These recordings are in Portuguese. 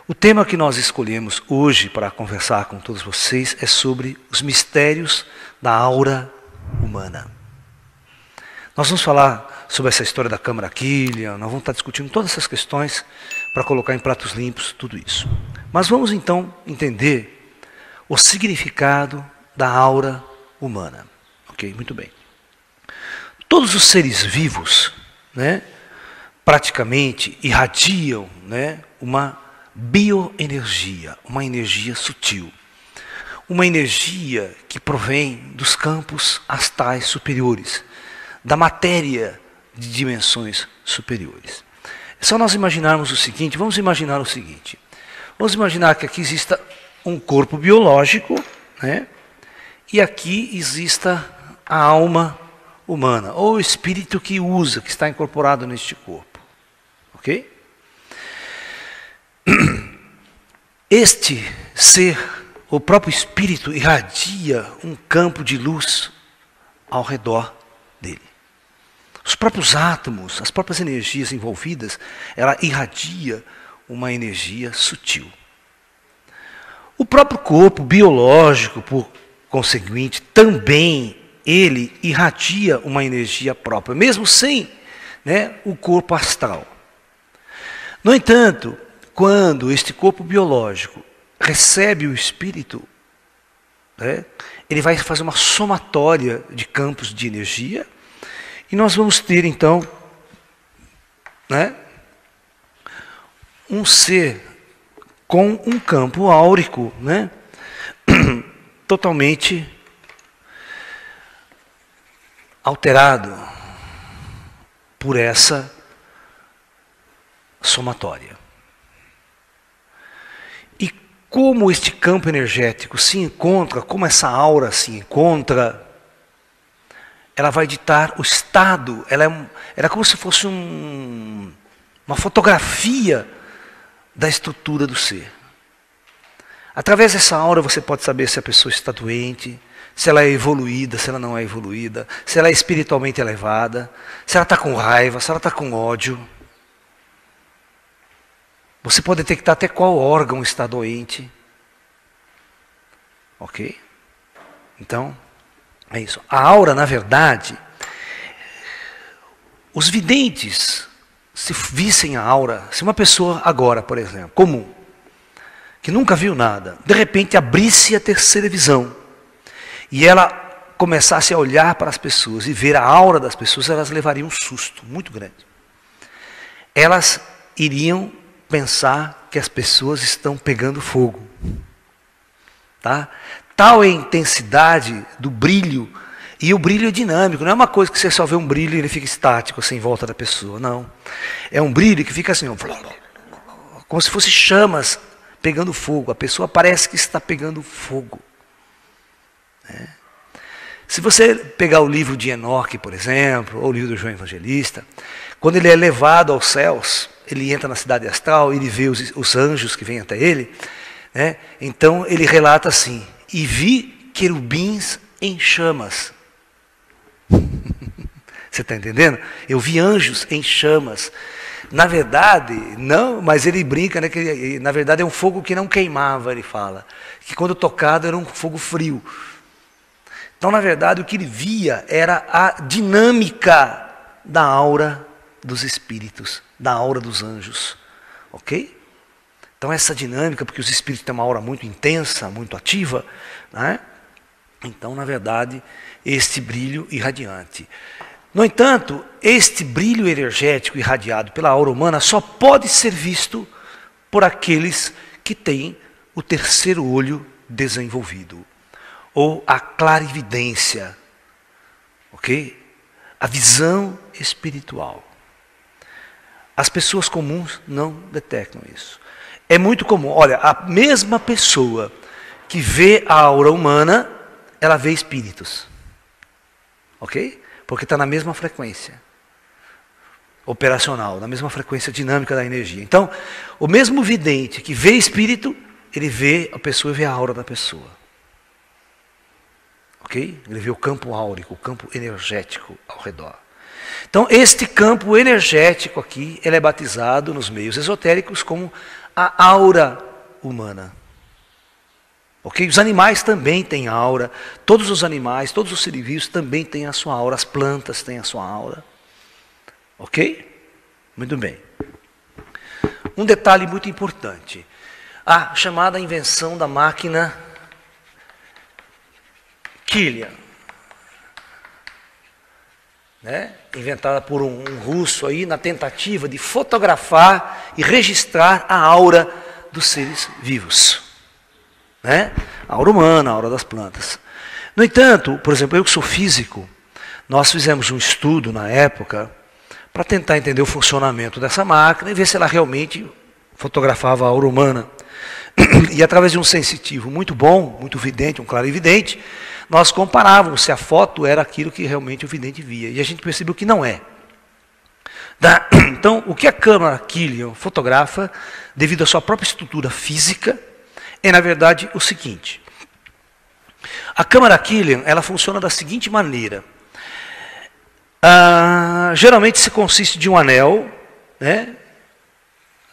O tema que nós escolhemos hoje para conversar com todos vocês é sobre os mistérios da aura humana. Nós vamos falar sobre essa história da câmara Killian, nós vamos estar discutindo todas essas questões para colocar em pratos limpos tudo isso. Mas vamos então entender o significado da aura humana. Ok, muito bem. Todos os seres vivos, praticamente irradiam, uma bioenergia, uma energia sutil. Uma energia que provém dos campos astrais superiores, da matéria de dimensões superiores. É só nós imaginarmos o seguinte, vamos imaginar que aqui exista um corpo biológico, e aqui exista a alma humana, ou o espírito que está incorporado neste corpo. Ok? Este ser, o próprio espírito, irradia um campo de luz ao redor dele. Os próprios átomos, as próprias energias envolvidas, ela irradia uma energia sutil. O próprio corpo biológico, por conseguinte, também ele irradia uma energia própria, mesmo sem o corpo astral. No entanto, quando este corpo biológico recebe o espírito, ele vai fazer uma somatória de campos de energia, e nós vamos ter então um ser com um campo áurico totalmente alterado por essa somatória. E como este campo energético se encontra, como essa aura se encontra, ela vai ditar o estado, ela é como se fosse uma fotografia da estrutura do ser. Através dessa aura você pode saber se a pessoa está doente, se ela é evoluída, se ela não é evoluída, se ela é espiritualmente elevada, se ela está com raiva, se ela está com ódio. Você pode detectar até qual órgão está doente. Ok? Então, é isso. A aura, na verdade, os videntes, se vissem a aura, se uma pessoa agora, por exemplo, comum, que nunca viu nada, de repente abrisse a terceira visão, e ela começasse a olhar para as pessoas e ver a aura das pessoas, elas levariam um susto muito grande. Elas iriam pensar que as pessoas estão pegando fogo. Tá? Tal é a intensidade do brilho, e o brilho é dinâmico, não é uma coisa que você só vê um brilho e ele fica estático assim em volta da pessoa, não. É um brilho que fica assim, como se fosse chamas pegando fogo, a pessoa parece que está pegando fogo. Se você pegar o livro de Enoque, por exemplo, ou o livro do João Evangelista, quando ele é levado aos céus, ele entra na cidade astral, ele vê os anjos que vêm até ele, então ele relata assim, e vi querubins em chamas. Você está entendendo? Eu vi anjos em chamas. Na verdade, não, mas ele brinca, que na verdade é um fogo que não queimava, ele fala. Que quando tocado era um fogo frio. Então, na verdade, o que ele via era a dinâmica da aura dos espíritos, da aura dos anjos. Ok? Então, essa dinâmica, porque os espíritos têm uma aura muito intensa, muito ativa, então, na verdade, este brilho irradiante. No entanto, este brilho energético irradiado pela aura humana só pode ser visto por aqueles que têm o terceiro olho desenvolvido, ou a clarividência, ok? A visão espiritual. As pessoas comuns não detectam isso. É muito comum, olha, a mesma pessoa que vê a aura humana, ela vê espíritos, ok? Porque está na mesma frequência operacional, na mesma frequência dinâmica da energia. Então, o mesmo vidente que vê espírito, ele vê a pessoa e vê a aura da pessoa. Ok? Ele vê o campo áurico, o campo energético ao redor. Então, este campo energético aqui, ele é batizado nos meios esotéricos como a aura humana. Ok? Os animais também têm aura. Todos os animais, todos os seres vivos também têm a sua aura. As plantas têm a sua aura. Ok? Muito bem. Um detalhe muito importante. A chamada invenção da máquina Killian. Né? Inventada por um russo aí na tentativa de fotografar e registrar a aura dos seres vivos. Né? A aura humana, a aura das plantas. No entanto, por exemplo, eu que sou físico, nós fizemos um estudo na época para tentar entender o funcionamento dessa máquina e ver se ela realmente fotografava a aura humana. E através de um sensitivo muito bom, muito vidente, um clarividente, nós comparávamos se a foto era aquilo que realmente o vidente via. E a gente percebeu que não é. Então, o que a câmara Killian fotografa, devido à sua própria estrutura física, é, na verdade, o seguinte. A câmara Killian, ela funciona da seguinte maneira. Geralmente se consiste de um anel, né?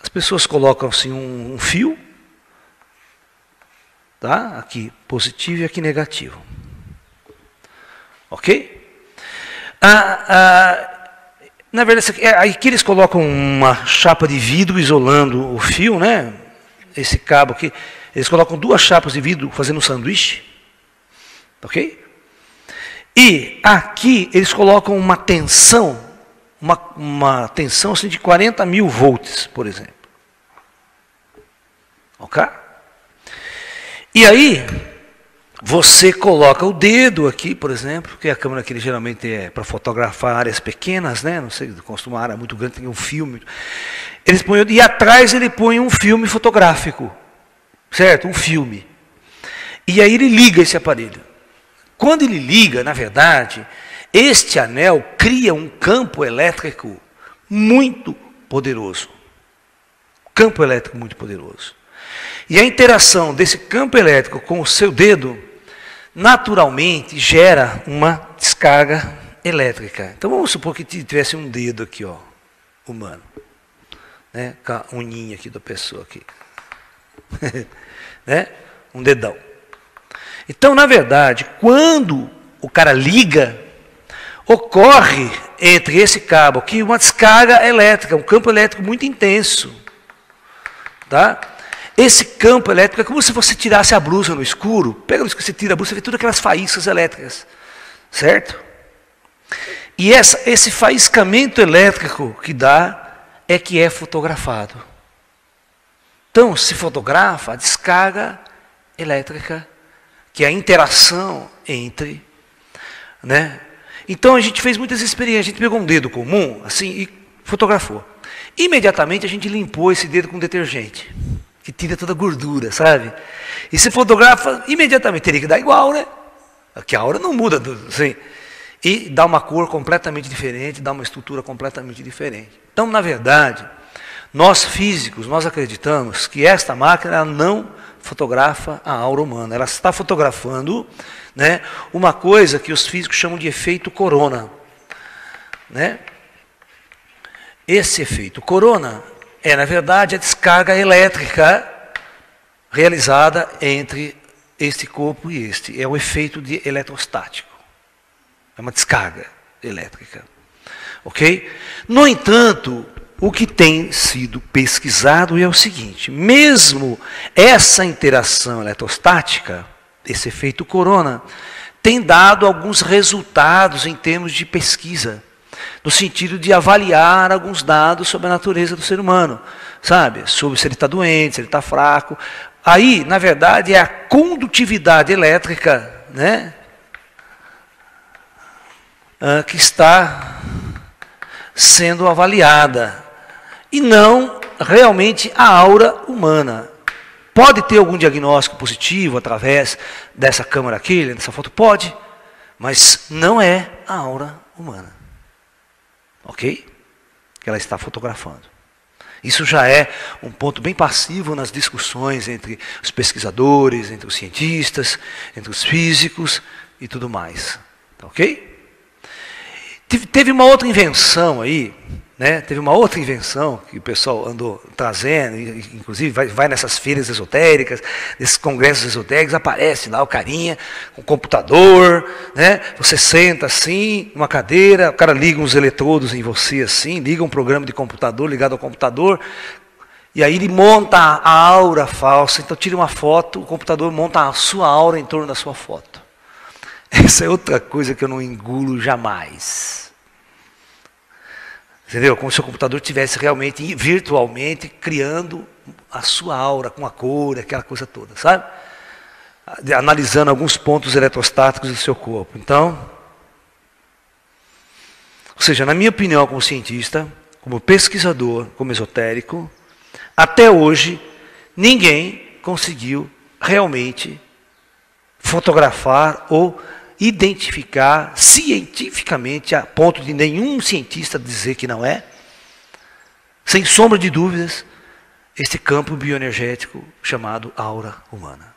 As pessoas colocam assim um fio, tá? Aqui positivo e aqui negativo. Ok? Na verdade, aqui eles colocam uma chapa de vidro isolando o fio, né? Esse cabo aqui. Eles colocam 2 chapas de vidro fazendo um sanduíche. Ok? E aqui eles colocam uma tensão, uma tensão assim, de 40 mil volts, por exemplo. Ok? E aí, você coloca o dedo aqui, por exemplo, porque a câmera aqui geralmente é para fotografar áreas pequenas, né? Não sei, costuma uma área muito grande, tem um filme. Eles põem, e atrás ele põe um filme fotográfico, certo? Um filme. E aí ele liga esse aparelho. Quando ele liga, na verdade, este anel cria um campo elétrico muito poderoso. Campo elétrico muito poderoso. E a interação desse campo elétrico com o seu dedo, naturalmente, gera uma descarga elétrica. Então vamos supor que tivesse um dedo aqui, ó, humano. Né? Com a uninha aqui da pessoa aqui. Né? Um dedão. Então, na verdade, quando o cara liga, ocorre entre esse cabo aqui uma descarga elétrica, um campo elétrico muito intenso. Tá? Esse campo elétrico é como se você tirasse a blusa no escuro. Pega no escuro, você tira a blusa, você vê todas aquelas faíscas elétricas. Certo? E esse faiscamento elétrico que dá é que é fotografado. Então, se fotografa a descarga elétrica, que é a interação entre, né? Então a gente fez muitas experiências, a gente pegou um dedo comum, assim, e fotografou. Imediatamente a gente limpou esse dedo com detergente, que tira toda a gordura, sabe? E se fotografa, imediatamente teria que dar igual, né? Aqui a aura não muda, assim, e dá uma cor completamente diferente, dá uma estrutura completamente diferente. Então, na verdade, nós físicos, nós acreditamos que esta máquina ela não fotografa a aura humana. Ela está fotografando, né, uma coisa que os físicos chamam de efeito corona. Né? Esse efeito corona é, na verdade, a descarga elétrica realizada entre este corpo e este. É o efeito de eletrostático. É uma descarga elétrica. Ok? No entanto, o que tem sido pesquisado é o seguinte: mesmo essa interação eletrostática, esse efeito corona, tem dado alguns resultados em termos de pesquisa, no sentido de avaliar alguns dados sobre a natureza do ser humano, sabe? Sobre se ele está doente, se ele está fraco. Aí, na verdade, é a condutividade elétrica, né, que está sendo avaliada. E não realmente a aura humana. Pode ter algum diagnóstico positivo através dessa câmera aqui, dessa foto? Pode, mas não é a aura humana. Ok? Que ela está fotografando. Isso já é um ponto bem passivo nas discussões entre os pesquisadores, entre os cientistas, entre os físicos e tudo mais. Ok? Teve uma outra invenção aí, né? Teve uma outra invenção que o pessoal andou trazendo, inclusive vai nessas feiras esotéricas, nesses congressos esotéricos, aparece lá o carinha com o computador, né? Você senta assim, numa cadeira, o cara liga uns eletrodos em você assim, liga um programa de computador ligado ao computador, e aí ele monta a aura falsa. Então tira uma foto, o computador monta a sua aura em torno da sua foto. Essa é outra coisa que eu não engulo jamais. Entendeu? Como se o computador estivesse realmente, virtualmente, criando a sua aura com a cor, aquela coisa toda, sabe? Analisando alguns pontos eletrostáticos do seu corpo. Então, ou seja, na minha opinião como cientista, como pesquisador, como esotérico, até hoje, ninguém conseguiu realmente fotografar ou identificar cientificamente, a ponto de nenhum cientista dizer que não é, sem sombra de dúvidas, este campo bioenergético chamado aura humana.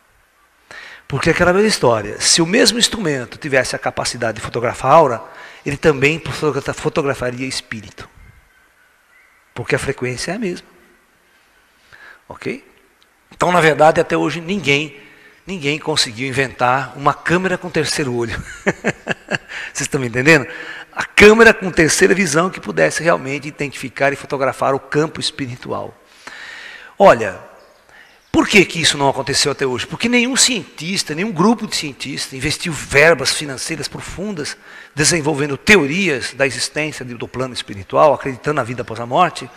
Porque aquela velha história, se o mesmo instrumento tivesse a capacidade de fotografar a aura, ele também fotografaria espírito. Porque a frequência é a mesma. Ok? Então, na verdade, até hoje ninguém conseguiu inventar uma câmera com terceiro olho. Vocês estão me entendendo? A câmera com terceira visão que pudesse realmente identificar e fotografar o campo espiritual. Olha, por que isso não aconteceu até hoje? Porque nenhum cientista, nenhum grupo de cientistas investiu verbas financeiras profundas, desenvolvendo teorias da existência do plano espiritual, acreditando na vida após a morte,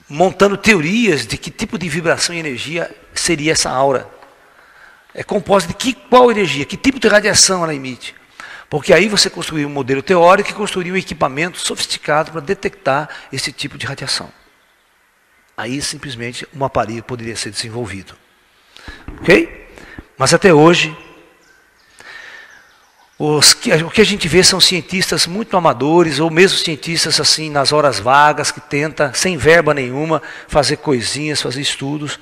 montando teorias de que tipo de vibração e energia seria essa aura. É composta de qual energia, que tipo de radiação ela emite. Porque aí você construiu um modelo teórico e construiu um equipamento sofisticado para detectar esse tipo de radiação. Aí simplesmente um aparelho poderia ser desenvolvido. Ok? Mas até hoje, o que a gente vê são cientistas muito amadores, ou mesmo cientistas assim nas horas vagas, que tentam, sem verba nenhuma, fazer coisinhas, fazer estudos.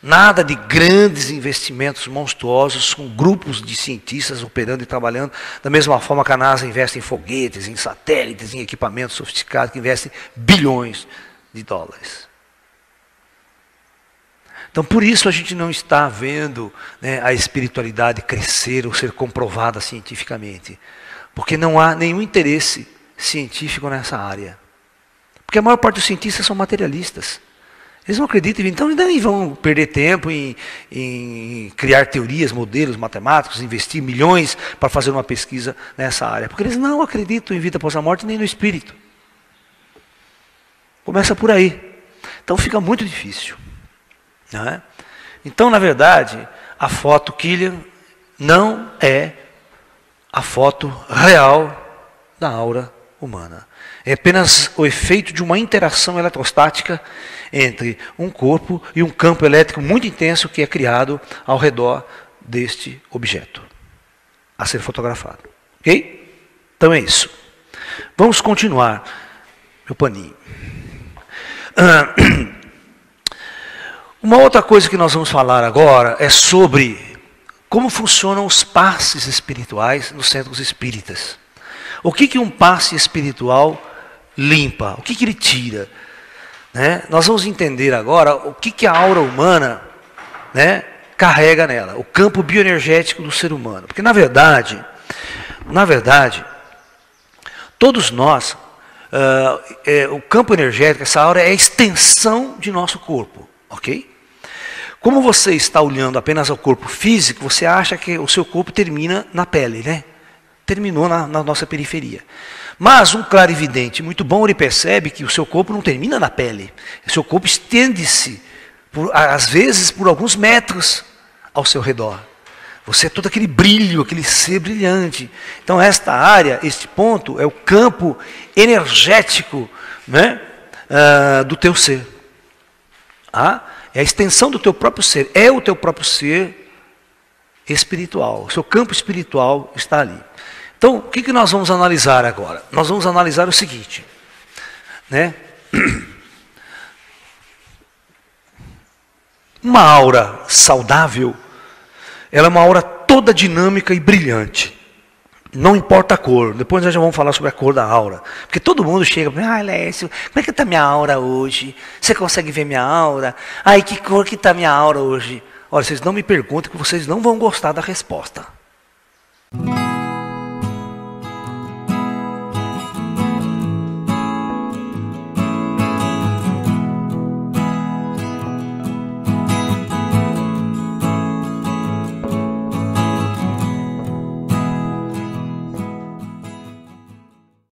Nada de grandes investimentos monstruosos, com grupos de cientistas operando e trabalhando, da mesma forma que a NASA investe em foguetes, em satélites, em equipamentos sofisticados, que investem bilhões de dólares. Então, por isso a gente não está vendo, né, a espiritualidade crescer ou ser comprovada cientificamente. Porque não há nenhum interesse científico nessa área. Porque a maior parte dos cientistas são materialistas. Eles não acreditam, então nem vão perder tempo em criar teorias, modelos matemáticos, investir milhões para fazer uma pesquisa nessa área. Porque eles não acreditam em vida após a morte nem no espírito. Começa por aí. Então fica muito difícil. Não é? Então, na verdade, a foto Killian não é a foto real da aura humana. É apenas o efeito de uma interação eletrostática entre um corpo e um campo elétrico muito intenso que é criado ao redor deste objeto a ser fotografado. Ok? Então é isso. Vamos continuar. Meu paninho. Uma outra coisa que nós vamos falar agora é sobre como funcionam os passes espirituais nos centros espíritas. O que um passe espiritual limpa? O que ele tira? Né? Nós vamos entender agora o que a aura humana, né, carrega nela, o campo bioenergético do ser humano. Porque na verdade, todos nós, o campo energético, essa aura é a extensão de nosso corpo, ok? Como você está olhando apenas ao corpo físico, você acha que o seu corpo termina na pele, né? Terminou na nossa periferia. Mas um clarividente muito bom, ele percebe que o seu corpo não termina na pele. O seu corpo estende-se, às vezes, por alguns metros ao seu redor. Você é todo aquele brilho, aquele ser brilhante. Então, esta área, este ponto, é o campo energético, né, do teu ser. É a extensão do teu próprio ser. É o teu próprio ser espiritual. O seu campo espiritual está ali. Então, o que nós vamos analisar agora? Nós vamos analisar o seguinte, né? Uma aura saudável, ela é uma aura toda dinâmica e brilhante. Não importa a cor. Depois nós já vamos falar sobre a cor da aura. Porque todo mundo chega para mim, Lécio, como é que está minha aura hoje? Você consegue ver minha aura? Ai, que cor que está minha aura hoje? Olha, vocês não me perguntem que vocês não vão gostar da resposta.